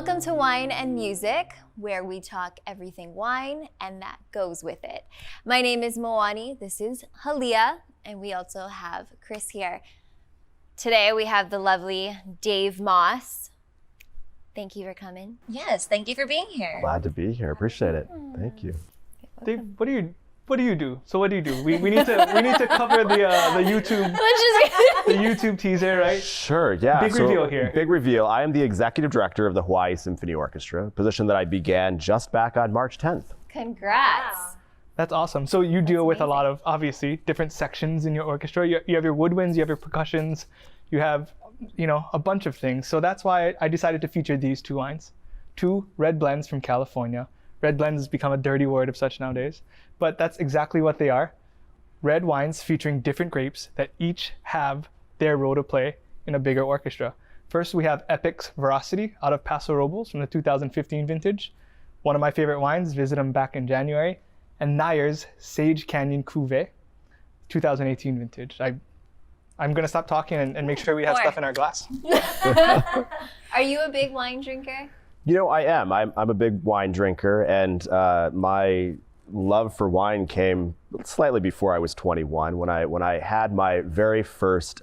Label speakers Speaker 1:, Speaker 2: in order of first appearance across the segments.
Speaker 1: Welcome to Wine and Music, where we talk everything wine and that goes with it. My name is Moani, this is Halia, and we also have Chris here. Today we have the lovely Dave Moss. Thank you for coming.
Speaker 2: Yes, thank you for being here.
Speaker 3: Glad to be here. Appreciate it. Thank you.
Speaker 4: Dave, what do you do? So what do you do? We need to cover the YouTube the YouTube teaser, right?
Speaker 3: Sure. Yeah.
Speaker 4: Big reveal here.
Speaker 3: Big reveal. I am the executive director of the Hawaii Symphony Orchestra, a position that I began just back on March 10th.
Speaker 1: Congrats.
Speaker 2: Wow.
Speaker 4: That's awesome. So you deal with a lot of, obviously, different sections in your orchestra. You have your woodwinds, you have your percussions, you have, a bunch of things. So that's why I decided to feature these two wines. Two red blends from California. Red blends has become a dirty word of such nowadays, but that's exactly what they are. Red wines featuring different grapes that each have their role to play in a bigger orchestra. First, we have Epic's Veracity out of Paso Robles from the 2015 vintage. One of my favorite wines, visit them back in January. And Nayer's Sage Canyon Cuvée, 2018 vintage. I'm gonna stop talking and make sure we have stuff in our glass.
Speaker 1: Are you a big wine drinker?
Speaker 3: I am. I'm a big wine drinker, and my love for wine came slightly before I was 21 when I had my very first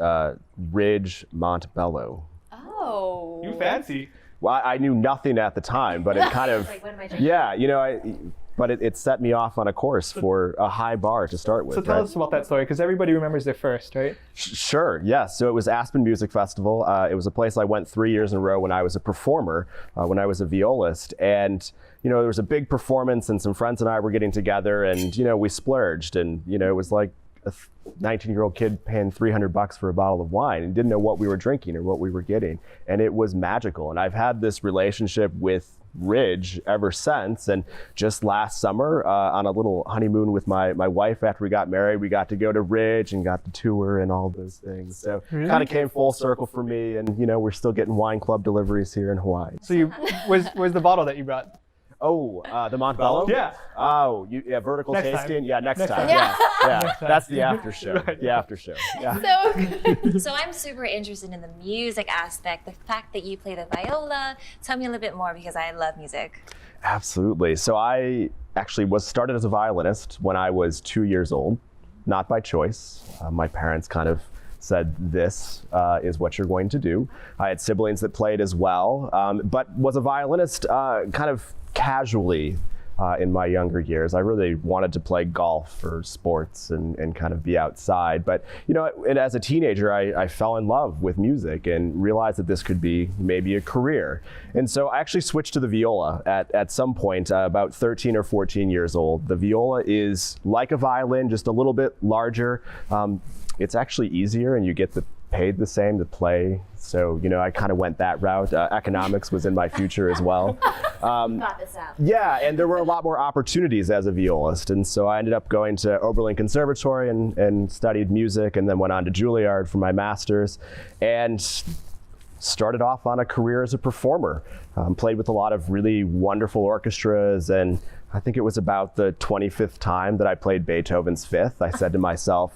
Speaker 3: Ridge Montebello.
Speaker 1: Oh.
Speaker 4: You fancy.
Speaker 3: Well, I knew nothing at the time, but it kind of,
Speaker 2: Like, what am I drinking?
Speaker 3: but it set me off on a course for a high bar to start with.
Speaker 4: So tell us about that story, because everybody remembers their first, right?
Speaker 3: Sure, yes. So it was Aspen Music Festival. It was a place I went 3 years in a row when I was a performer, when I was a violist. And, there was a big performance and some friends and I were getting together and, we splurged. And, it was like a 19-year-old kid paying $300 for a bottle of wine and didn't know what we were drinking or what we were getting. And it was magical. And I've had this relationship with Ridge ever since, and just last summer on a little honeymoon with my wife after we got married, we got to go to Ridge and got to tour and all those things. So kind of came full circle for me, and we're still getting wine club deliveries here in Hawaii.
Speaker 4: So where's the bottle that you brought?
Speaker 3: Oh, the Montebello?
Speaker 4: Yeah.
Speaker 3: Oh, vertical
Speaker 4: Next
Speaker 3: tasting?
Speaker 4: time.
Speaker 3: Yeah, next
Speaker 4: Next
Speaker 3: time.
Speaker 4: time.
Speaker 3: Yeah.
Speaker 4: Next time.
Speaker 3: That's the after show.
Speaker 4: Right.
Speaker 3: The after show. Yeah.
Speaker 1: So
Speaker 2: So I'm super interested in the music aspect, the fact that you play the viola. Tell me a little bit more because I love music.
Speaker 3: Absolutely. So I actually was started as a violinist when I was 2 years old, not by choice. My parents kind of said, this is what you're going to do. I had siblings that played as well, but was a violinist kind of casually in my younger years. I really wanted to play golf or sports and kind of be outside. But, and as a teenager, I fell in love with music and realized that this could be maybe a career. And so I actually switched to the viola at some point, about 13 or 14 years old. The viola is like a violin, just a little bit larger. It's actually easier and you get paid the same to play. So, I kind of went that route. Economics was in my future as well.
Speaker 2: Got this out.
Speaker 3: Yeah, and there were a lot more opportunities as a violist. And so I ended up going to Oberlin Conservatory and studied music, and then went on to Juilliard for my master's and started off on a career as a performer. Played with a lot of really wonderful orchestras, and I think it was about the 25th time that I played Beethoven's Fifth. I said to myself,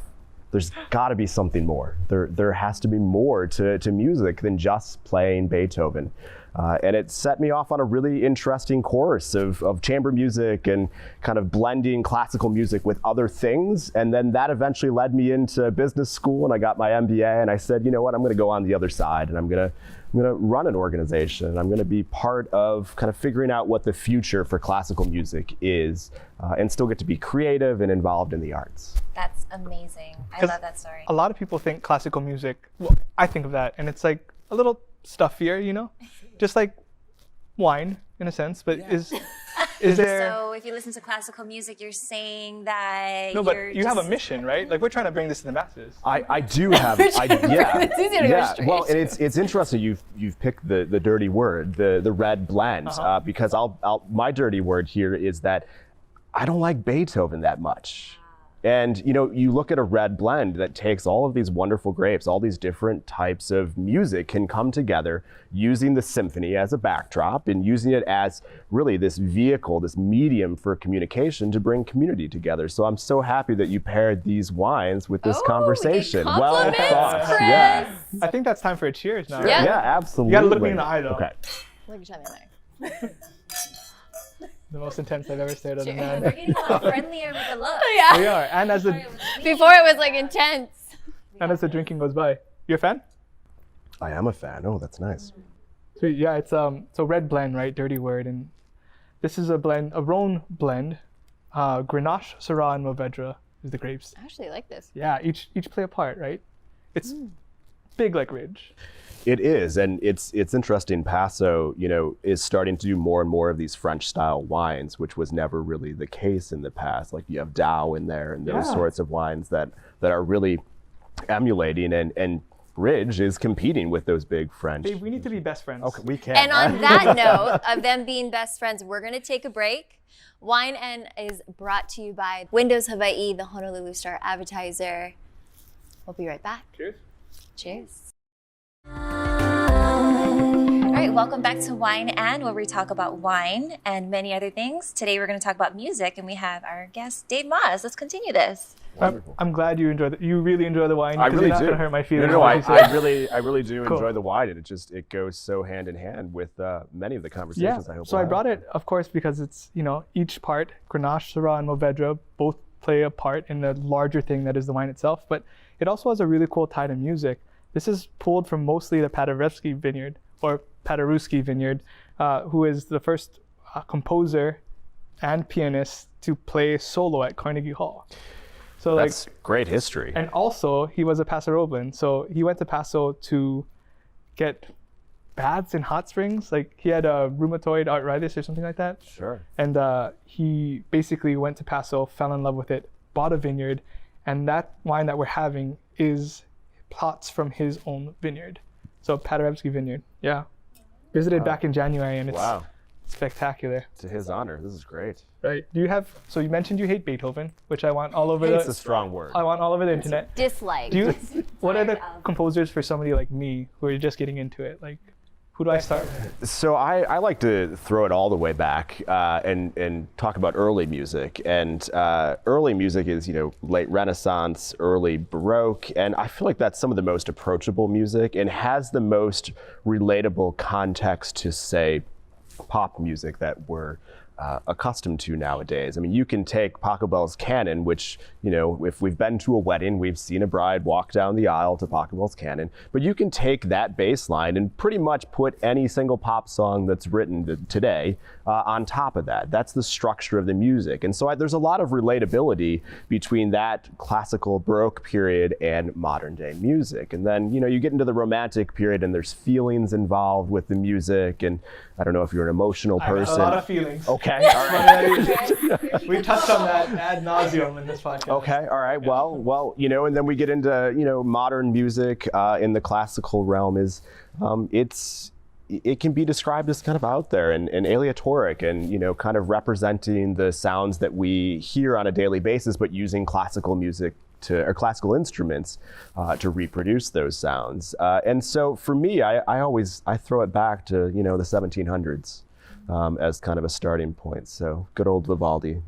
Speaker 3: there's got to be something more. There has to be more to music than just playing Beethoven. And it set me off on a really interesting course of chamber music and kind of blending classical music with other things. And then that eventually led me into business school, and I got my MBA, and I said, you know what, I'm going to go on the other side, and I'm going to run an organization, and I'm going to be part of kind of figuring out what the future for classical music is, and still get to be creative and involved in the arts.
Speaker 2: That's amazing. I
Speaker 4: 'Cause
Speaker 2: love that story.
Speaker 4: A lot of people think classical music, well, I think of that, and it's like a little stuffier, just like wine in a sense, but is there...
Speaker 2: So if you listen to classical music, you're saying that
Speaker 4: No, but
Speaker 2: you're
Speaker 4: you have a
Speaker 2: just-
Speaker 4: mission, right? Like, we're trying to bring this to the masses.
Speaker 3: I do have, yeah.
Speaker 1: It's easy to go straight.
Speaker 3: Well, and it's interesting you've picked the dirty word, the red blend, because my dirty word here is that I don't like Beethoven that much. And you look at a red blend that takes all of these wonderful grapes, all these different types of music can come together using the symphony as a backdrop and using it as really this vehicle, this medium for communication to bring community together. So I'm so happy that you paired these wines with this conversation.
Speaker 1: Good
Speaker 3: Well
Speaker 1: compliments,
Speaker 3: thought.
Speaker 1: Chris.
Speaker 3: Yeah.
Speaker 4: I think that's time for a cheers now.
Speaker 1: Yeah.
Speaker 3: Yeah, absolutely.
Speaker 4: You gotta look me in the eye, though.
Speaker 3: Okay.
Speaker 1: Look at each other in there.
Speaker 4: The most intense I've ever stared at a
Speaker 2: We're
Speaker 4: man.
Speaker 2: getting a lot friendlier with the look.
Speaker 1: Yeah.
Speaker 4: We are, and as the
Speaker 1: Before it was like intense.
Speaker 4: drinking goes by. You a fan?
Speaker 3: I am a fan. Oh, that's nice.
Speaker 4: Sweet. Yeah, it's a red blend, right? Dirty word, and this is a blend, a Rhone blend. Grenache, Syrah, and Mourvedre is the grapes.
Speaker 1: I actually like this.
Speaker 4: Yeah, each play a part, right? It's big like Ridge.
Speaker 3: It is, and it's interesting. Paso, is starting to do more and more of these French-style wines, which was never really the case in the past. Like you have Dao in there, and those sorts of wines that are really emulating, and Ridge is competing with those big French.
Speaker 4: Dave, we need to be best friends.
Speaker 3: Okay, we can.
Speaker 1: And on that note of them being best friends, we're going to take a break. Wine N is brought to you by Windows Hawai'i, the Honolulu Star Advertiser. We'll be right back.
Speaker 4: Cheers.
Speaker 1: Cheers.
Speaker 2: All right, welcome back to Wine and, where we talk about wine and many other things. Today we're going to talk about music, and we have our guest, Dave Moss. Let's continue this.
Speaker 4: I'm glad you enjoyed it. You really enjoy the wine.
Speaker 3: I
Speaker 4: 'cause
Speaker 3: really
Speaker 4: you're not
Speaker 3: do.
Speaker 4: gonna hurt my feelings.
Speaker 3: No,
Speaker 4: like you said.
Speaker 3: I really do
Speaker 4: Cool.
Speaker 3: enjoy the wine, and it goes so hand in hand with many of the conversations. I hope.
Speaker 4: So
Speaker 3: we'll
Speaker 4: I
Speaker 3: have.
Speaker 4: brought it, of course, because it's, each part, Grenache, Syrah, and Mourvedre, both play a part in the larger thing that is the wine itself. But it also has a really cool tie to music. This is pulled from mostly the Paderewski vineyard, or Paderewski vineyard, who is the first composer and pianist to play solo at Carnegie Hall. So
Speaker 3: That's great history.
Speaker 4: and also he was a Paso Roblin, so he went to Paso to get baths in hot springs. Like he had a rheumatoid arthritis or something like that.
Speaker 3: Sure.
Speaker 4: And he basically went to Paso, fell in love with it, bought a vineyard, and that wine that we're having is plots from his own vineyard. So Paderewski vineyard, yeah. Visited back in January, and it's
Speaker 3: Wow.
Speaker 4: spectacular.
Speaker 3: To his honor, this is great.
Speaker 4: Right? So you mentioned you hate Beethoven, which I want all over
Speaker 3: It's a strong word.
Speaker 4: I want all over the internet.
Speaker 1: Dislike.
Speaker 4: What are the composers for somebody like me who are just getting into it? Like, who do I start with?
Speaker 3: So I like to throw it all the way back and talk about early music. And early music is, late Renaissance, early Baroque. And I feel like that's some of the most approachable music and has the most relatable context to, say, pop music that we're accustomed to nowadays. I mean, you can take Pachelbel's canon, which, if we've been to a wedding, we've seen a bride walk down the aisle to Pachelbel's canon, but you can take that bass line and pretty much put any single pop song that's written today on top of that. That's the structure of the music. And so there's a lot of relatability between that classical Baroque period and modern day music. And then, you get into the Romantic period and there's feelings involved with the music. And I don't know if you're an emotional person.
Speaker 4: A lot of feelings.
Speaker 3: Okay, all right.
Speaker 4: We touched on that ad nauseum in this podcast.
Speaker 3: Okay, all right. Well, and then we get into, modern music in the classical realm is, it can be described as kind of out there and aleatoric and, kind of representing the sounds that we hear on a daily basis, but using classical music or classical instruments to reproduce those sounds. And so for me, I throw it back to, the 1700s. As kind of a starting point. So good old Vivaldi.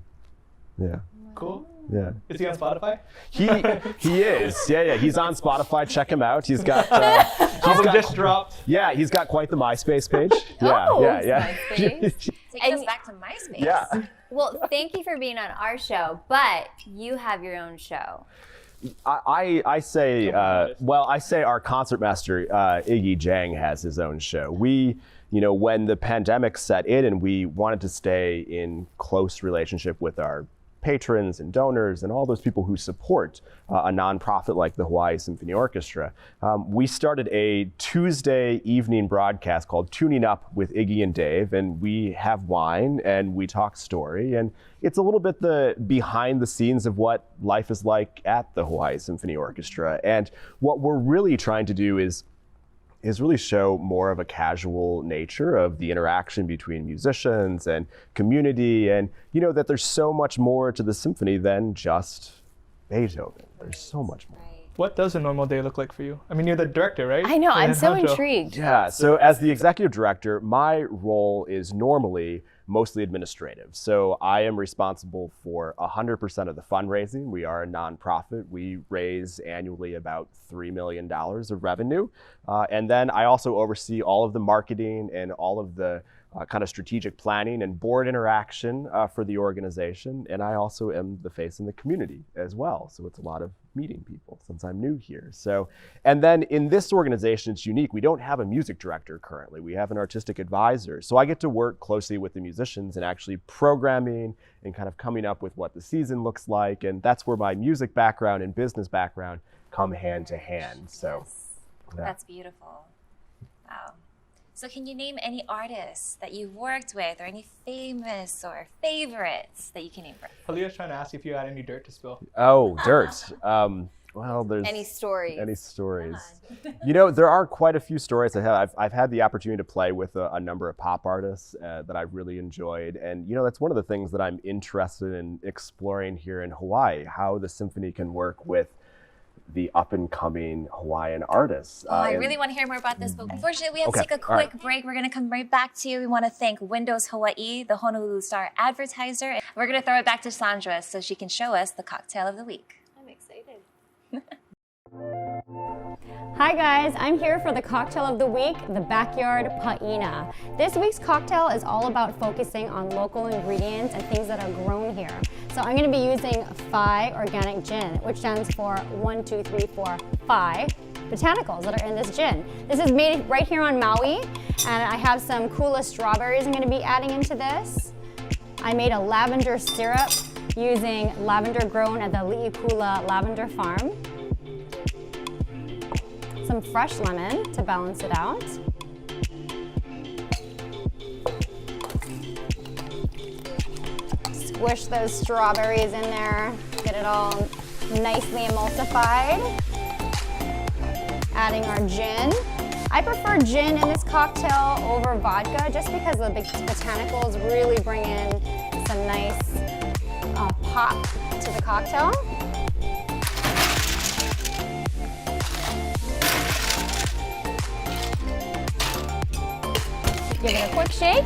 Speaker 3: Yeah.
Speaker 4: Cool.
Speaker 3: Yeah.
Speaker 4: Is he on Spotify?
Speaker 3: He is. Yeah. He's on Spotify. Check him out. He's got
Speaker 4: Just dropped.
Speaker 3: Yeah, he's got quite the MySpace page.
Speaker 1: Oh,
Speaker 3: Yeah.
Speaker 1: MySpace.
Speaker 2: Taking us back to MySpace.
Speaker 3: Yeah.
Speaker 1: Well, thank you for being on our show, but you have your own show.
Speaker 3: I say our concertmaster Iggy Jang has his own show. We, when the pandemic set in and we wanted to stay in close relationship with our patrons and donors and all those people who support a nonprofit like the Hawaii Symphony Orchestra, we started a Tuesday evening broadcast called Tuning Up with Iggy and Dave, and we have wine and we talk story, and it's a little bit the behind the scenes of what life is like at the Hawaii Symphony Orchestra. And what we're really trying to do is really show more of a casual nature of the interaction between musicians and community, and that there's so much more to the symphony than just Beethoven. There's so much more.
Speaker 4: What does a normal day look like for you? I mean, you're the director, right?
Speaker 1: I know,
Speaker 4: You're
Speaker 1: I'm
Speaker 4: the
Speaker 1: so
Speaker 4: honcho.
Speaker 1: intrigued.
Speaker 3: Yeah, so as the executive director, my role is normally mostly administrative. So I am responsible for 100% of the fundraising. We are a nonprofit. We raise annually about $3 million of revenue. And then I also oversee all of the marketing and all of the kind of strategic planning and board interaction for the organization. And I also am the face in the community as well. So it's a lot of meeting people since I'm new here. So, and then in this organization, it's unique. We don't have a music director currently. We have an artistic advisor. So I get to work closely with the musicians and actually programming and kind of coming up with what the season looks like. And that's where my music background and business background come hand to hand. So yeah.
Speaker 2: That's beautiful. Wow. So can you name any artists that you've worked with or any famous or favorites that you can name for us?
Speaker 4: Halia's trying to ask if you had any dirt to spill.
Speaker 3: Oh, dirt. Well, there's
Speaker 1: Any stories?
Speaker 3: Any stories? You know, there are quite a few stories I have. I've had the opportunity to play with a number of pop artists that I've really enjoyed. And, you know, that's one of the things that I'm interested in exploring here in Hawaii, how the symphony can work with the up-and-coming Hawaiian artists.
Speaker 2: I really want to hear more about this, but unfortunately, we have to take a quick break. We're going to come right back to you. We want to thank Windows Hawaii, the Honolulu Star advertiser. We're going to throw it back to Sandra so she can show us the cocktail of the week.
Speaker 1: I'm excited.
Speaker 5: Hi guys, I'm here for the cocktail of the week, the Backyard Pa'ina. This week's cocktail is all about focusing on local ingredients and things that are grown here. So I'm going to be using Phi Organic Gin, which stands for 1, 2, 3, 4, Phi botanicals that are in this gin. This is made right here on Maui, and I have some Kula strawberries I'm going to be adding into this. I made a lavender syrup using lavender grown at the Li'ikula Lavender Farm. Some fresh lemon to balance it out. Squish those strawberries in there, get it all nicely emulsified. Adding our gin. I prefer gin in this cocktail over vodka just because the botanicals really bring in some nice pop to the cocktail. Give it a quick shake.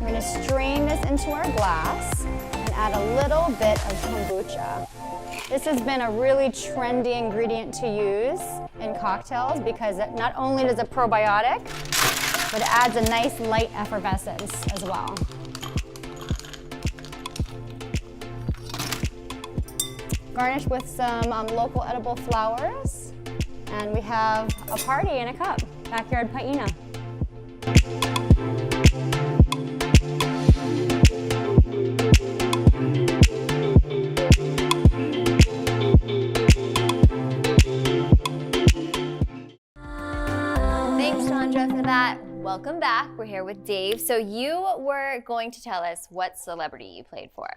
Speaker 5: We're going to strain this into our glass and add a little bit of kombucha. This has been a really trendy ingredient to use in cocktails because it not only does it probiotic, but it adds a nice light effervescence as well. Garnish with some local edible flowers, and we have a party in a cup, Backyard Pa'ina.
Speaker 1: Thanks, Chandra, for that. Welcome back. We're here with Dave. So you were going to tell us what celebrity you played for.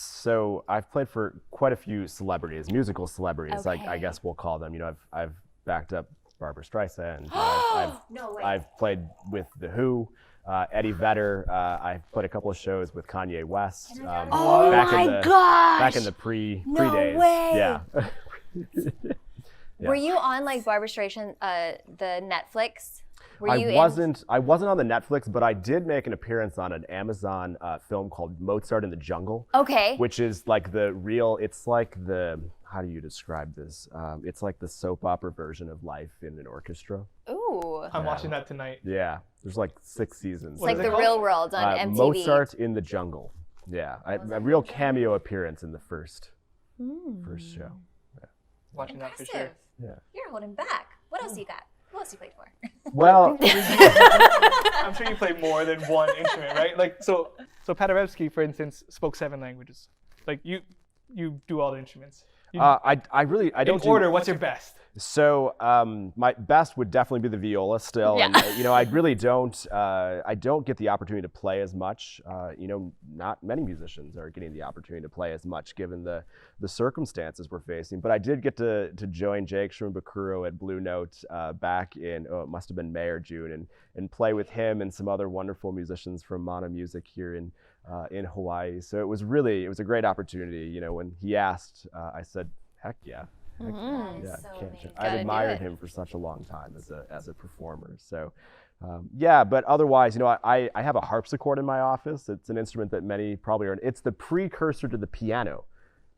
Speaker 3: So I've played for quite a few celebrities, musical celebrities,
Speaker 1: Okay.
Speaker 3: I guess we'll call them. You know, I've backed up Barbara Streisand.
Speaker 1: No way.
Speaker 3: I've played with The Who, Eddie Vedder. I've played a couple of shows with Kanye West.
Speaker 1: Oh my gosh!
Speaker 3: Back in the pre days.
Speaker 1: way.
Speaker 3: Yeah.
Speaker 1: Were you on like Barbara Streisand, the Netflix? Were you
Speaker 3: I wasn't on the Netflix, but I did make an appearance on an Amazon film called Mozart in the Jungle.
Speaker 1: Okay.
Speaker 3: Which is like the real, it's like the, how do you describe this? It's like the soap opera version of life in an orchestra.
Speaker 1: Ooh.
Speaker 4: I'm watching that tonight.
Speaker 3: Yeah, there's like 6 seasons.
Speaker 1: It's like
Speaker 4: is it
Speaker 1: The
Speaker 4: called?
Speaker 1: Real World on MTV.
Speaker 3: Mozart in the Jungle. Yeah, a real cameo appearance in the first show.
Speaker 4: Watching that for sure.
Speaker 2: Impressive.
Speaker 3: Yeah.
Speaker 2: You're holding back. What else you got? Who else you played for?
Speaker 3: Well,
Speaker 4: I'm sure you play more than one instrument, right? Like so Paderewski, for instance, spoke 7 languages. Like you do all the instruments.
Speaker 3: I don't.
Speaker 4: In order, what's your best?
Speaker 3: So my best would definitely be the viola still, and you know I really don't get the opportunity to play as much. You know, not many musicians are getting the opportunity to play as much given the circumstances we're facing. But I did get to join Jake Shrimbakuro at Blue Note back in it must have been May or June, and play with him and some other wonderful musicians from Mana Music here in Hawaii. So it was a great opportunity. You know, when he asked, I said, heck yeah. I've admired him for such a long time as a performer. So, but otherwise, you know, I have a harpsichord in my office. It's an instrument that many probably are. It's the precursor to the piano.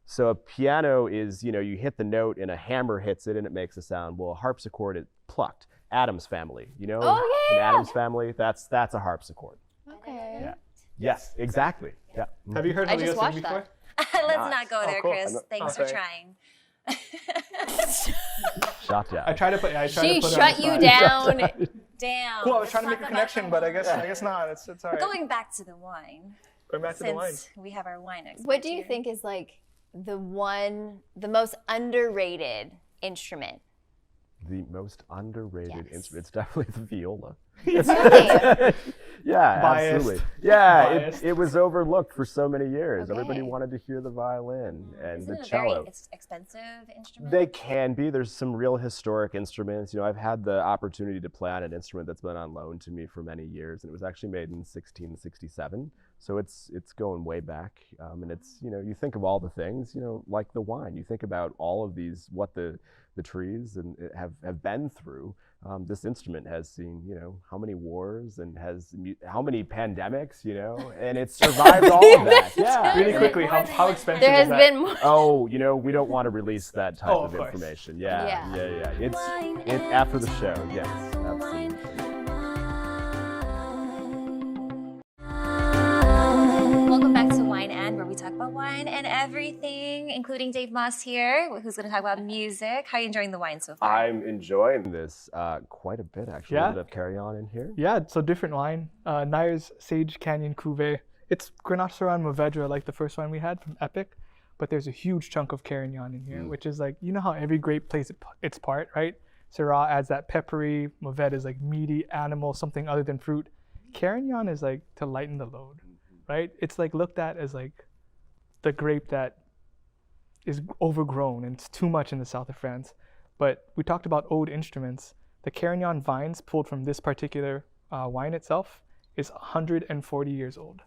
Speaker 3: So a piano is, you hit the note and a hammer hits it and it makes a sound. Well, a harpsichord, it plucked. Addams Family,
Speaker 1: Oh, yeah.
Speaker 3: An Addams Family, that's a harpsichord.
Speaker 1: Okay.
Speaker 3: Yeah. Yes, exactly. Yeah.
Speaker 4: Have you heard
Speaker 1: I
Speaker 4: Halia
Speaker 1: just
Speaker 4: sing
Speaker 1: watched
Speaker 4: before?
Speaker 2: Let's not go there,
Speaker 4: cool.
Speaker 2: Chris. Thanks for
Speaker 4: sorry.
Speaker 2: trying.
Speaker 3: Shot down.
Speaker 4: I tried to put.
Speaker 1: She
Speaker 4: to put
Speaker 1: shut you down.
Speaker 2: Damn.
Speaker 4: Cool. I was
Speaker 2: let's
Speaker 4: trying to make
Speaker 2: talk
Speaker 4: a
Speaker 2: about
Speaker 4: connection,
Speaker 2: the
Speaker 4: but I
Speaker 2: wine.
Speaker 4: guess not. It's all right.
Speaker 2: Going back to the wine,
Speaker 4: Going back to the wine.
Speaker 2: since we have our wine expert
Speaker 1: What do you
Speaker 2: here.
Speaker 1: think is like the most underrated instrument?
Speaker 3: The most underrated
Speaker 1: Yes.
Speaker 3: instrument, it's definitely the viola.
Speaker 1: Really?
Speaker 3: Yeah,
Speaker 4: Biased.
Speaker 3: absolutely. Yeah,
Speaker 4: Biased.
Speaker 3: it was overlooked for so many years.
Speaker 1: Okay.
Speaker 3: Everybody wanted to hear the violin and
Speaker 2: Isn't
Speaker 3: the
Speaker 2: it a very
Speaker 3: cello.
Speaker 2: expensive instrument?
Speaker 3: They can be. There's some real historic instruments. I've had the opportunity to play on an instrument that's been on loan to me for many years, and it was actually made in 1667. So it's going way back, and it's you think of all the things like the wine. You think about all of these what the trees and have been through. This instrument has seen how many wars and how many pandemics and it's survived all of that. Yeah.
Speaker 4: Really quickly, how expensive
Speaker 1: There
Speaker 4: is
Speaker 1: has
Speaker 4: that?
Speaker 1: been more.
Speaker 3: Oh, we don't want to release that type
Speaker 4: Oh,
Speaker 3: of
Speaker 4: of course.
Speaker 3: information. Yeah.
Speaker 1: Yeah.
Speaker 3: It's after the show. Yes, absolutely.
Speaker 2: Welcome back to Wine and, where we talk about wine and everything, including Dave Moss here, who's going to talk about music. How are you enjoying the wine so far?
Speaker 3: I'm enjoying this quite a bit, actually.
Speaker 4: Yeah.
Speaker 3: A bit of carry on in here.
Speaker 4: Yeah, it's a different wine. Nayer's Sage Canyon Cuvée. It's Grenache Syrah Mourvèdre, like the first one we had from Epic, but there's a huge chunk of Carignan in here, which is like, how every grape plays its part, right? Syrah adds that peppery, Mourvèdre is like meaty animal, something other than fruit. Carignan is like to lighten the load, right? It's like looked at as like the grape that is overgrown and it's too much in the south of France. But we talked about old instruments. The Carignan vines pulled from this particular wine itself is 140 years old.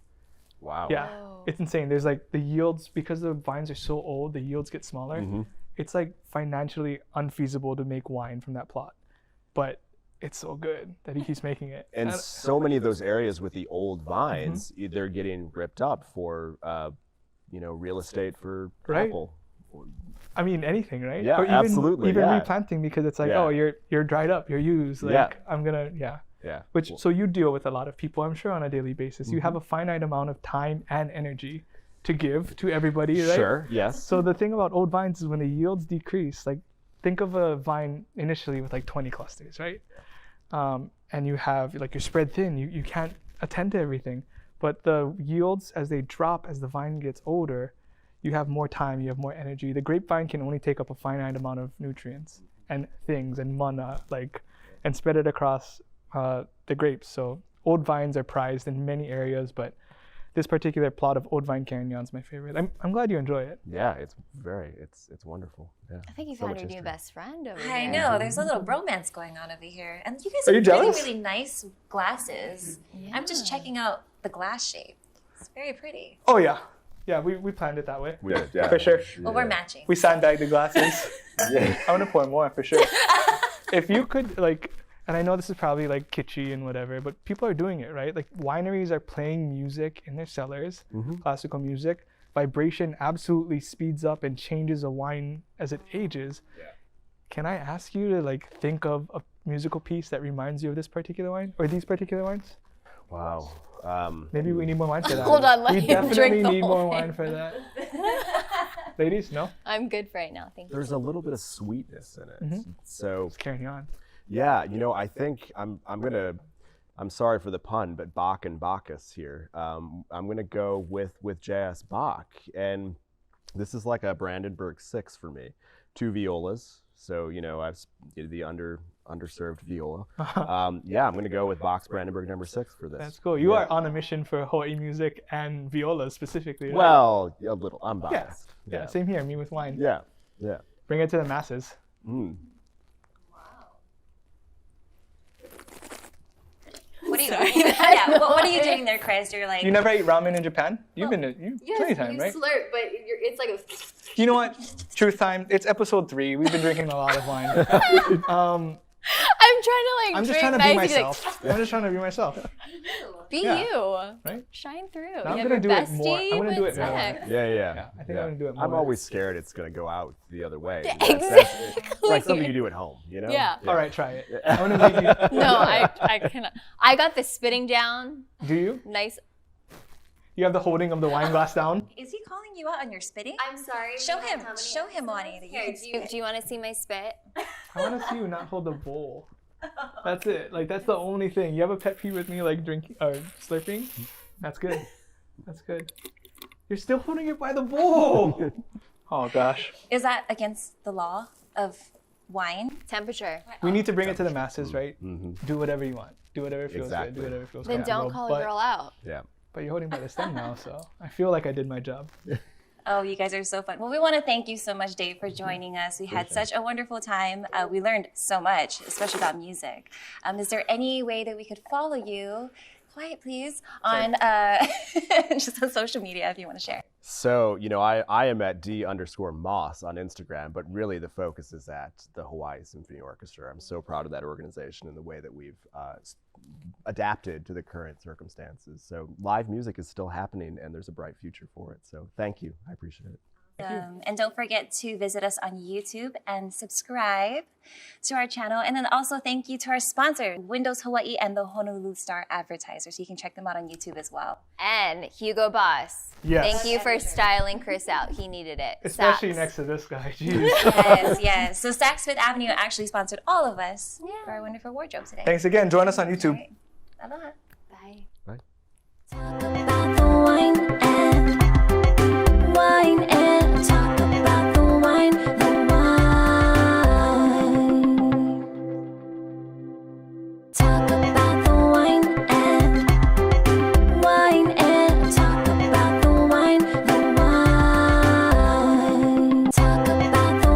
Speaker 3: Wow.
Speaker 4: Yeah, it's insane. There's like the yields, because the vines are so old, the yields get smaller. It's like financially unfeasible to make wine from that plot. But it's so good that he keeps making it.
Speaker 3: And so many of those areas with the old vines, they're getting ripped up for, real estate for
Speaker 4: Right.
Speaker 3: apple.
Speaker 4: I mean, anything, right?
Speaker 3: Yeah,
Speaker 4: or even,
Speaker 3: absolutely,
Speaker 4: Even
Speaker 3: yeah.
Speaker 4: replanting, because it's like,
Speaker 3: Yeah.
Speaker 4: oh, you're dried up, you're used. Like,
Speaker 3: Yeah.
Speaker 4: I'm gonna, yeah.
Speaker 3: Yeah.
Speaker 4: So you deal with a lot of people, I'm sure, on a daily basis. You have a finite amount of time and energy to give to everybody, right?
Speaker 3: Sure, yes.
Speaker 4: So the thing about old vines is when the yields decrease, like think of a vine initially with like 20 clusters, right? And you have, like, you're spread thin, you can't attend to everything. But the yields, as they drop, as the vine gets older, you have more time, you have more energy. The grapevine can only take up a finite amount of nutrients and things and mana, and spread it across the grapes. So old vines are prized in many areas, but this particular plot of old vine Carignan is my favorite. I'm glad you enjoy it.
Speaker 3: Yeah, it's wonderful. Yeah.
Speaker 1: I think you
Speaker 3: So
Speaker 1: found
Speaker 3: much
Speaker 1: your new
Speaker 3: history.
Speaker 1: best friend over
Speaker 2: I
Speaker 1: there.
Speaker 2: know, there's a little bromance going on over here. And you guys
Speaker 4: Are you
Speaker 2: have
Speaker 4: jealous?
Speaker 2: really, really nice glasses. I'm just checking out the glass shape. It's very pretty.
Speaker 4: Oh yeah, yeah. We planned it that way.
Speaker 3: We did, yeah.
Speaker 4: For sure.
Speaker 2: Well, we're matching.
Speaker 4: We sandbagged the glasses.
Speaker 3: Yeah.
Speaker 4: I want to pour more for sure. If you could, and I know this is probably like kitschy and whatever, but people are doing it, right? Like wineries are playing music in their cellars, classical music. Vibration absolutely speeds up and changes a wine as it ages.
Speaker 3: Yeah.
Speaker 4: Can I ask you to think of a musical piece that reminds you of this particular wine or these particular wines?
Speaker 3: Wow.
Speaker 4: Maybe we need more wine for that.
Speaker 1: Hold on, let
Speaker 4: we
Speaker 1: him
Speaker 4: definitely
Speaker 1: drink the
Speaker 4: need
Speaker 1: whole
Speaker 4: more
Speaker 1: thing.
Speaker 4: wine for that. Ladies, no?
Speaker 1: I'm good for right now. Thank you.
Speaker 3: There's a little bit of sweetness in it. So
Speaker 4: It's carrying on.
Speaker 3: yeah, I think I'm sorry for the pun, but Bach and Bacchus here. I'm gonna go with J.S. Bach, and this is like a Brandenburg 6 for me. 2 violas, so I've the underserved viola. Yeah, I'm gonna go with Bach's Brandenburg number 6 for this.
Speaker 4: That's cool. You are on a mission for Hawai'i music and viola specifically. Right?
Speaker 3: Well, a little. I'm
Speaker 4: yeah.
Speaker 3: biased.
Speaker 4: Yeah, same here. Me with wine.
Speaker 3: Yeah. Yeah.
Speaker 4: Bring it to the masses.
Speaker 3: Mm.
Speaker 2: What are you doing? Yeah, what are you doing there, Chris? You're like,
Speaker 4: You never ate ramen in Japan? You've been to plenty time, right?
Speaker 1: slurp, but it's like a...
Speaker 4: You know what? Truth time. It's episode 3. We've been drinking a lot of wine.
Speaker 1: I'm trying to
Speaker 4: I'm just
Speaker 1: drink
Speaker 4: trying to be
Speaker 1: nice and be
Speaker 4: myself. I'm just trying to be myself.
Speaker 1: Be
Speaker 4: Yeah.
Speaker 1: you.
Speaker 4: Right?
Speaker 1: Shine through.
Speaker 4: Now I'm
Speaker 1: You have
Speaker 4: gonna
Speaker 1: your
Speaker 4: do it more.
Speaker 1: bestie
Speaker 4: I'm gonna do
Speaker 1: with
Speaker 4: it more.
Speaker 1: Zach.
Speaker 3: Yeah.
Speaker 4: I think I'm gonna do it more.
Speaker 3: I'm always scared it's going to go out the other way.
Speaker 1: Exactly.
Speaker 3: It's like something you do at home, you know?
Speaker 1: Yeah.
Speaker 4: All right, try it. I'm gonna make you.
Speaker 1: No, I cannot. I got the spitting down.
Speaker 4: Do you?
Speaker 1: Nice.
Speaker 4: You have the holding of the wine glass down.
Speaker 2: Is he calling you out on your spitting?
Speaker 1: I'm sorry.
Speaker 2: Show him, Moani, that you
Speaker 1: Here,
Speaker 2: can
Speaker 1: do you want to see my spit?
Speaker 4: I want to see you not hold the bowl. That's it. Like that's the only thing. You have a pet peeve with me, like drinking or slurping. That's good. That's good. You're still holding it by the bowl. Oh gosh.
Speaker 2: Is that against the law of wine?
Speaker 1: Temperature.
Speaker 4: We need to bring it to the masses, right?
Speaker 3: Mm-hmm.
Speaker 4: Do whatever you want. Do whatever feels
Speaker 3: Exactly.
Speaker 4: good. Do whatever feels
Speaker 1: Then
Speaker 4: comfortable.
Speaker 1: don't call
Speaker 4: But-
Speaker 1: a girl out.
Speaker 3: Yeah.
Speaker 4: But you're holding by the stem now, so I feel like I did my job.
Speaker 2: Oh, you guys are so fun. Well, we want to thank you so much, Dave, for joining us. We had such a wonderful time. We learned so much, especially about music. Is there any way that we could follow you? Quiet, please. On just on social media, if you want to share.
Speaker 3: So, I am at D_Moss on Instagram, but really the focus is at the Hawaii Symphony Orchestra. I'm so proud of that organization and the way that we've adapted to the current circumstances. So live music is still happening and there's a bright future for it. So thank you. I appreciate it.
Speaker 2: And don't forget to visit us on YouTube and subscribe to our channel. And then also thank you to our sponsor, Windows Hawaii and the Honolulu Star Advertiser. So you can check them out on YouTube as well.
Speaker 1: And Hugo Boss.
Speaker 4: Yes.
Speaker 1: Thank you for styling Chris out. He needed it.
Speaker 4: Especially
Speaker 1: Socks.
Speaker 4: next to this guy. Jeez.
Speaker 2: Yes. So Saks Fifth Avenue actually sponsored all of us for our wonderful wardrobe today.
Speaker 4: Thanks again. Join us on YouTube.
Speaker 2: All right. Aloha.
Speaker 1: Bye.
Speaker 3: Bye.
Speaker 6: Talk about the wine and talk about the wine, the wine. Talk about the wine and talk about the wine, the wine. Talk about the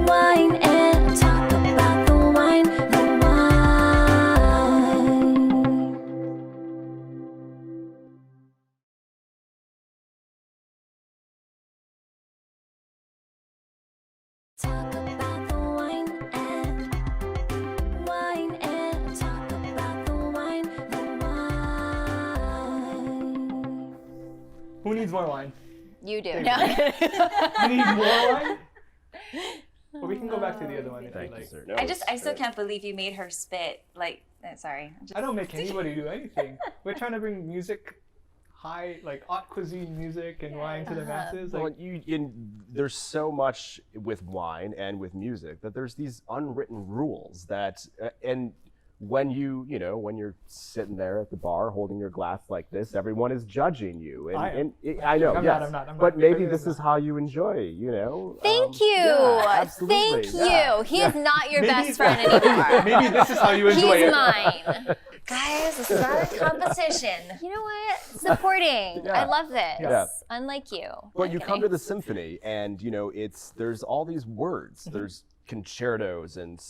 Speaker 6: wine and talk about the wine, the wine. Talk about the wine and talk about the wine, the wine.
Speaker 4: Who needs more wine?
Speaker 1: You do.
Speaker 4: Thank
Speaker 1: No.
Speaker 4: You need more wine? Well, we can go back to the other one if
Speaker 3: Thank
Speaker 4: you
Speaker 3: you,
Speaker 4: like.
Speaker 3: sir.
Speaker 2: I still can't believe you made her spit. Like, sorry.
Speaker 4: I don't make anybody do anything. We're trying to bring music, high, like haute cuisine music and wine to the masses.
Speaker 3: Well,
Speaker 4: Like,
Speaker 3: there's so much with wine and with music that there's these unwritten rules that, and when when you're sitting there at the bar holding your glass like this, everyone is judging you. And
Speaker 4: I am.
Speaker 3: I know,
Speaker 4: I'm
Speaker 3: yes.
Speaker 4: not.
Speaker 3: But maybe
Speaker 4: I'm
Speaker 3: this is
Speaker 4: not.
Speaker 3: how you enjoy,
Speaker 1: Thank you.
Speaker 3: Yeah, absolutely.
Speaker 1: Thank
Speaker 3: Yeah.
Speaker 1: you. He is not your
Speaker 4: Maybe-
Speaker 1: best friend anymore.
Speaker 4: Maybe this is how you enjoy
Speaker 1: He's
Speaker 4: it.
Speaker 1: mine.
Speaker 2: Guys, this is not a competition.
Speaker 1: You know what? Supporting.
Speaker 3: Yeah.
Speaker 1: I love this.
Speaker 3: Yeah.
Speaker 1: Unlike you.
Speaker 3: But you come to the symphony and, there's all these words. There's concertos and,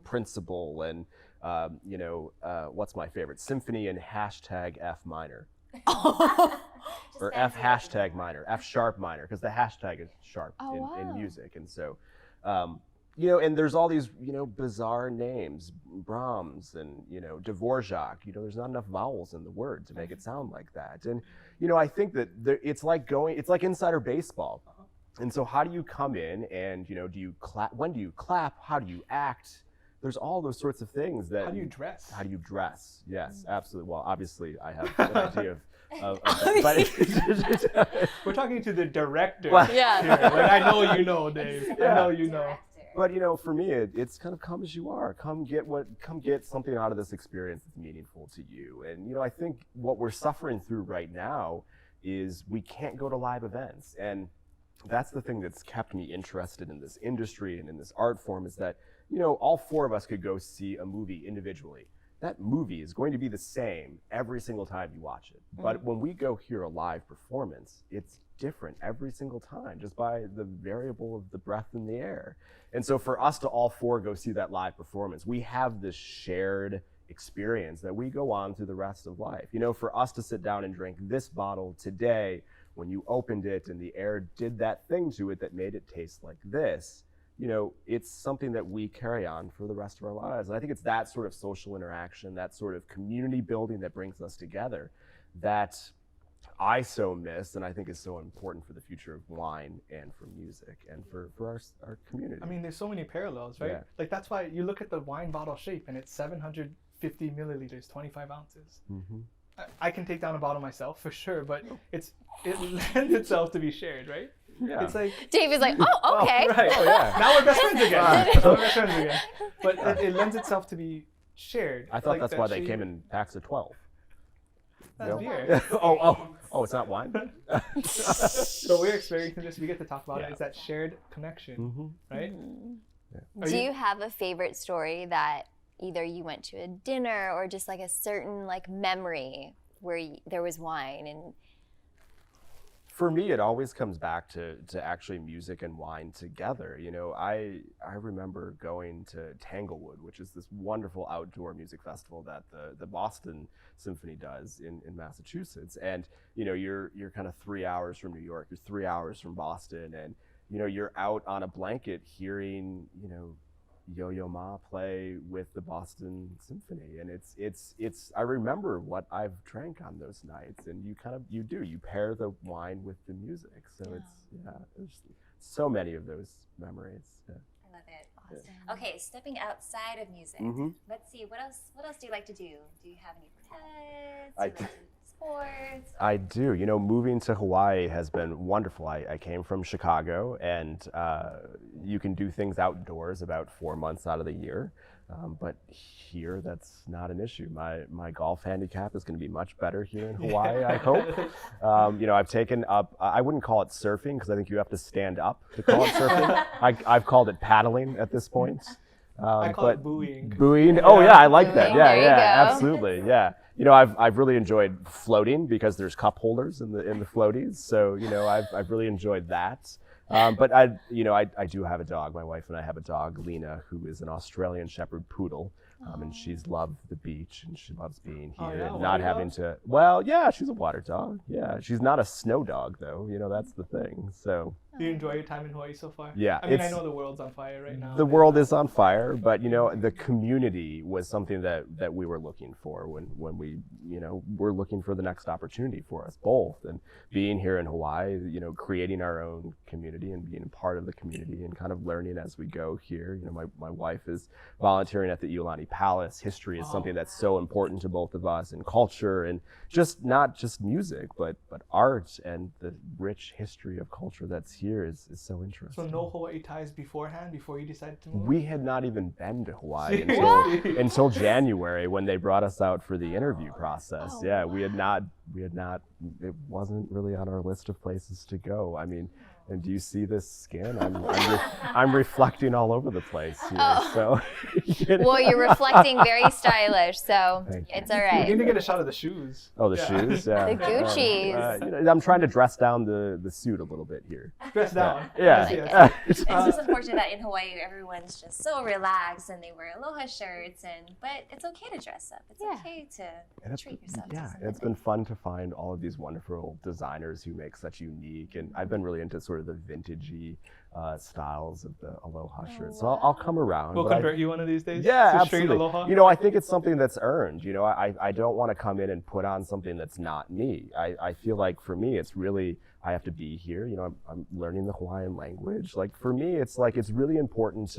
Speaker 3: principal and, what's my favorite? Symphony and #F minor. Or F # minor, F sharp minor, because the hashtag is sharp in music. And so, and there's all these, bizarre names, Brahms and, Dvorak, there's not enough vowels in the word to make it sound like that. And, I think that it's like insider baseball. And so how do you come in and, do you clap? When do you clap? How do you act? There's all those sorts of things that.
Speaker 4: How do you dress?
Speaker 3: How do you dress? Yes, absolutely. Well, obviously, I have an idea of but
Speaker 4: We're talking to the director.
Speaker 3: Well-
Speaker 1: Yeah.
Speaker 4: here. Like, I know you know, Dave. I know you know.
Speaker 3: But for me, it's kind of come as you are. Come get something out of this experience that's meaningful to you. And I think what we're suffering through right now is we can't go to live events, and that's the thing that's kept me interested in this industry and in this art form, is that all four of us could go see a movie individually. That movie is going to be the same every single time you watch it. But when we go hear a live performance, it's different every single time, just by the variable of the breath in the air. And so for us to all four go see that live performance, we have this shared experience that we go on through the rest of life. For us to sit down and drink this bottle today, when you opened it and the air did that thing to it that made it taste like this, it's something that we carry on for the rest of our lives. And I think it's that sort of social interaction, that sort of community building that brings us together that I so miss, and I think is so important for the future of wine and for music and for our community.
Speaker 4: I mean, there's so many parallels, right?
Speaker 3: Yeah.
Speaker 4: Like that's why you look at the wine bottle shape and it's 750 milliliters, 25 ounces.
Speaker 3: Mm-hmm.
Speaker 4: I can take down a bottle myself for sure, but it lends itself to be shared, right?
Speaker 3: Yeah.
Speaker 4: It's like,
Speaker 1: Dave is like, oh, okay.
Speaker 4: right.
Speaker 3: Oh, yeah.
Speaker 4: Now we're best friends again. Now we're best friends again. But it lends itself to be shared.
Speaker 3: I thought
Speaker 4: like
Speaker 3: that's
Speaker 4: that
Speaker 3: why they
Speaker 4: shared-
Speaker 3: came in packs of 12.
Speaker 4: That's
Speaker 3: No?
Speaker 4: beer.
Speaker 3: Oh, it's not wine?
Speaker 4: So we're experiencing this. We get to talk about
Speaker 3: Yeah.
Speaker 4: it. It's that shared connection,
Speaker 3: Mm-hmm.
Speaker 4: right?
Speaker 1: Do you have a favorite story that either you went to a dinner or just like a certain like memory where there was wine and
Speaker 3: For me, it always comes back to actually music and wine together. I remember going to Tanglewood, which is this wonderful outdoor music festival that the Boston Symphony does in Massachusetts. And you're kind of 3 hours from New York, you're 3 hours from Boston, and you're out on a blanket hearing Yo-Yo Ma play with the Boston Symphony, and it's I remember what I've drank on those nights, and you pair the wine with the music, so there's so many of those memories. Yeah.
Speaker 2: I love it. Awesome. Okay, stepping outside of music.
Speaker 3: Mhm.
Speaker 2: Let's see, what else do you like to do? Do you have any pets?
Speaker 3: I
Speaker 2: Do you like to do sports?
Speaker 3: I do. Moving to Hawaii has been wonderful. I came from Chicago, and you can do things outdoors about 4 months out of the year. But here, that's not an issue. My golf handicap is going to be much better here in Hawaii, I hope. I've taken up, I wouldn't call it surfing because I think you have to stand up to call it surfing. I've called it paddling at this point.
Speaker 4: I call it buoying.
Speaker 3: Buoying? Oh yeah, I like that.
Speaker 1: Buoying,
Speaker 3: Yeah,
Speaker 1: there you
Speaker 3: yeah,
Speaker 1: go.
Speaker 3: absolutely. Yeah. I've really enjoyed floating because there's cup holders in the floaties. So, I've really enjoyed that. But I do have a dog. My wife and I have a dog, Lena, who is an Australian Shepherd Poodle. And she's loved the beach and she loves being here
Speaker 4: yeah,
Speaker 3: and not
Speaker 4: water
Speaker 3: having
Speaker 4: dog?
Speaker 3: well, yeah, she's a water dog. Yeah. She's not a snow dog though. That's the thing. So
Speaker 4: Do you enjoy your time in Hawaii so far?
Speaker 3: Yeah,
Speaker 4: I mean, I
Speaker 3: it's-
Speaker 4: know the world's on fire right now.
Speaker 3: the world is on fire, but the community was something that we were looking for when we were looking for the next opportunity for us both, and being here in Hawaii, creating our own community and being part of the community and kind of learning as we go here. My wife is volunteering at the Iolani Palace. History is something that's so important to both of us, and culture, and not just music, but art and the rich history of culture that's here is so interesting.
Speaker 4: So no Hawaii ties beforehand, before you decided to move?
Speaker 3: We had not even been to Hawaii
Speaker 4: Seriously?
Speaker 3: until January when they brought us out for the interview process.
Speaker 1: Oh,
Speaker 3: Yeah, we had not, it wasn't really on our list of places to go. I mean, and do you see this skin? I'm reflecting all over the place here.
Speaker 1: Oh.
Speaker 3: So,
Speaker 1: well, you're reflecting very stylish, so
Speaker 3: Thank you.
Speaker 1: it's all
Speaker 4: You
Speaker 1: right.
Speaker 4: need to get a shot of the shoes.
Speaker 3: Oh, the
Speaker 4: Yeah.
Speaker 3: shoes? Yeah.
Speaker 1: The Gucci's.
Speaker 3: I'm trying to dress down the suit a little bit here.
Speaker 4: Dress down.
Speaker 3: Yeah.
Speaker 4: Yes, yes.
Speaker 1: like
Speaker 2: It's just unfortunate that in Hawaii everyone's just so relaxed and they wear aloha shirts, but it's okay to dress up. It's
Speaker 1: Yeah.
Speaker 2: okay to
Speaker 3: And it's,
Speaker 2: treat yourself.
Speaker 3: yeah,
Speaker 2: to something.
Speaker 3: it's been fun to find all of these wonderful designers who make such unique, and I've been really into sort of the vintagey styles of the aloha shirts. So I'll come around.
Speaker 4: We'll
Speaker 3: but I-
Speaker 4: convert you one of these days.
Speaker 3: Yeah,
Speaker 4: to straight
Speaker 3: absolutely.
Speaker 4: aloha.
Speaker 3: I think it's something that's earned. I don't want to come in and put on something that's not me. I feel like for me, it's really, I have to be here. I'm learning the Hawaiian language. Like for me, it's really important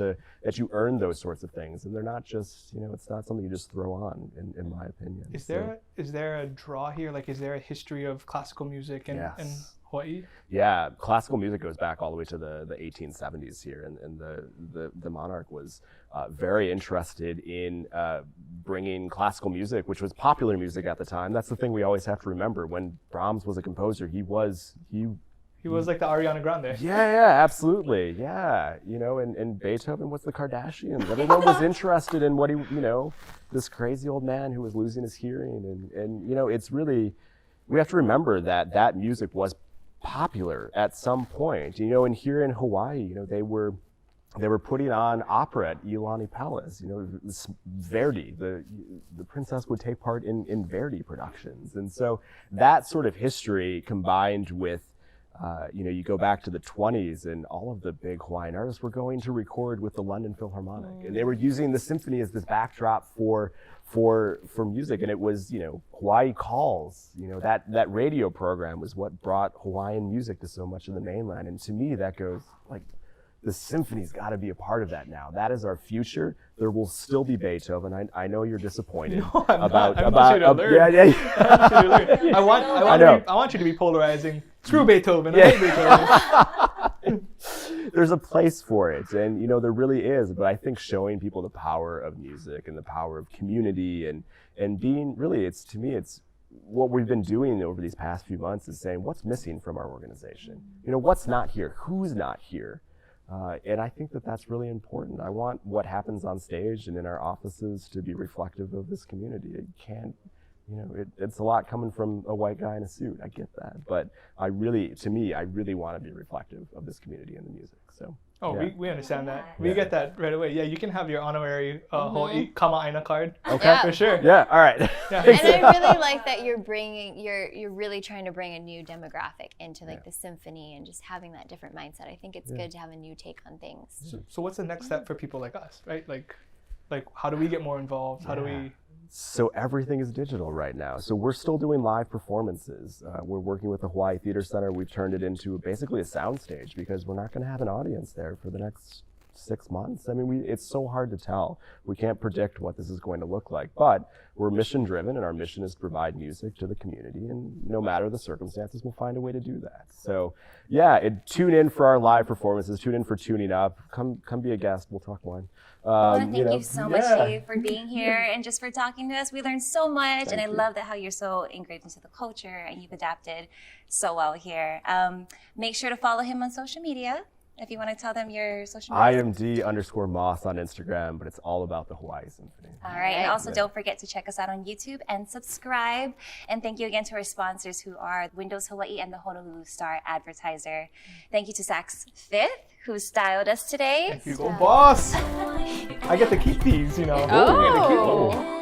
Speaker 3: that you earn those sorts of things, and they're not just, it's not something you just throw on, in my opinion.
Speaker 4: Is
Speaker 3: So,
Speaker 4: there a draw here? Like, is there a history of classical music in
Speaker 3: Yes.
Speaker 4: Hawaii?
Speaker 3: Yeah, classical music goes back all the way to the 1870s here, and the monarch was very interested in bringing classical music, which was popular music at the time. That's the thing we always have to remember. When Brahms was a composer, he was
Speaker 4: like the Ariana Grande.
Speaker 3: yeah, absolutely, yeah. And Beethoven was the Kardashians. Everyone was interested in what this crazy old man who was losing his hearing, and it's really, we have to remember that music was popular at some point, and here in Hawaii, they were putting on opera at Iolani Palace. Verdi, the princess would take part in Verdi productions, and so that sort of history combined with You go back to the 20s and all of the big Hawaiian artists were going to record with the London Philharmonic, and they were using the symphony as this backdrop for music. And it was, Hawaii Calls, that radio program was what brought Hawaiian music to so much of the mainland. And to me, that goes like, the symphony's got to be a part of that now. That is our future. There will still be Beethoven. I know you're disappointed
Speaker 4: I'm not here to learn.
Speaker 3: Yeah.
Speaker 4: I want you to be polarizing. Screw Beethoven. I hate Beethoven.
Speaker 3: There's a place for it, and there really is. But I think showing people the power of music and the power of community and being really, it's what we've been doing over these past few months is saying what's missing from our organization. What's not here? Who's not here? And I think that that's really important. I want what happens on stage and in our offices to be reflective of this community. It can't, it's a lot coming from a white guy in a suit. I get that. But I really want to be reflective of this community and the music. So.
Speaker 4: Oh,
Speaker 3: yeah.
Speaker 4: we understand that. We get that right away. Yeah, you can have your honorary Hawaii Kama'aina card.
Speaker 3: Okay.
Speaker 1: Yeah.
Speaker 4: For sure.
Speaker 3: Yeah, all right.
Speaker 4: Yeah.
Speaker 1: And I really like that you're really trying to bring a new demographic into the symphony and just having that different mindset. I think it's good to have a new take on things.
Speaker 4: So what's the next step for people like us, right? Like how do we get more involved? How do we?
Speaker 3: So everything is digital right now. So we're still doing live performances. We're working with the Hawaii Theater Center. We've turned it into basically a soundstage because we're not going to have an audience there for the next 6 months. I mean, it's so hard to tell. We can't predict what this is going to look like, but we're mission driven, and our mission is to provide music to the community, and no matter the circumstances, we'll find a way to do that. So yeah, tune in for our live performances, tune in for Tuning Up, come be a guest, we'll talk wine.
Speaker 2: Thank you so much, Dave, for being here and just for talking to us. We learned so much, and I love that how you're so engraved into the culture and you've adapted so well here. Make sure to follow him on social media. If you want to tell them your social media.
Speaker 3: IMD_Moss on Instagram, but it's all about the Hawaii Symphony.
Speaker 2: All right. And also don't forget to check us out on YouTube and subscribe. And thank you again to our sponsors who are Windows Hawaii and the Honolulu Star Advertiser. Thank you to Saks Fifth, who styled us today.
Speaker 4: Thank you, go boss. I get to keep these,
Speaker 1: Oh.